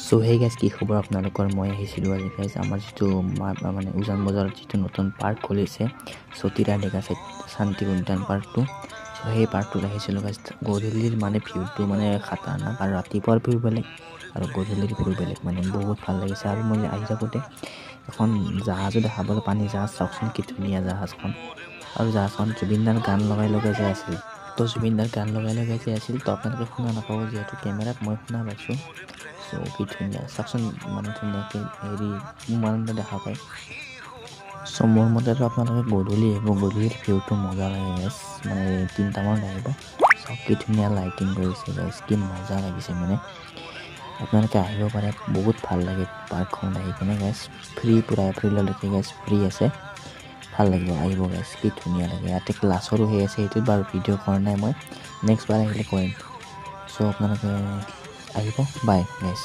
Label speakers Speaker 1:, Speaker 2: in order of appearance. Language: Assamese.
Speaker 1: সো হে গাইজ কি খবৰ আপোনালোকৰ মই আহিছিলোঁ আজি গাইজ আমাৰ যিটো মানে উজান বজাৰত যিটো নতুন পাৰ্ক খুলিছে সতীৰা ডেকা শান্তি উদ্যান পাৰ্কটো সো সেই পাৰ্কটোত আহিছিলোঁ গাইজ গধূলিৰ মানে ভিউটো মানে খাতাৰনাক আৰু ৰাতিপুৱাৰ ভিউ বেলেগ আৰু গধূলিৰ ভিউ বেলেগ মানে বহুত ভাল লাগিছে আৰু মই আহি থাকোঁতে এখন জাহাজো দেখা পালোঁ পানী জাহাজ চাওকচোন কি ধুনীয়া জাহাজখন আৰু জাহাজখন জুবিনদাৰ গান লগাই যাই আছিল তো জুবিনদাৰ গান লগাই যাই আছিল তো আপোনালোকে শুনা নাপাব যিহেতু কেমেৰাত মই শুনা পাইছোঁ সো কি ধুনীয়া চাওকচোন মানে ধুনীয়াকৈ হেৰি উমানন্দ দেখা পায় সো মোৰ মতেতো আপোনালোকে গধূলি আহিব গধূলিৰ ভিউটো মজা লাগে গাইজ মানে 3টামানত আহিব চাওক কি ধুনীয়া লাইটিং কৰিছে গাইজ কি মজা লাগিছে মানে আপোনালোকে আহিব পাৰে বহুত ভাল লাগে পাৰ্কখনত আহি কিনে গাইজ ফ্ৰী পূৰা এপ্ৰিললৈকে গাইজ ফ্ৰী আছে ভাল লাগিব আহিব গাইজ কি ধুনীয়া লাগে ইয়াতে ক্লাছৰো হৈ আছে সেইটোত বাৰু ভিডিঅ' কৰা নাই মই নেক্সট বাৰ আহিলে কৰিম সো আপোনালোকে আহিব বাই গাইজ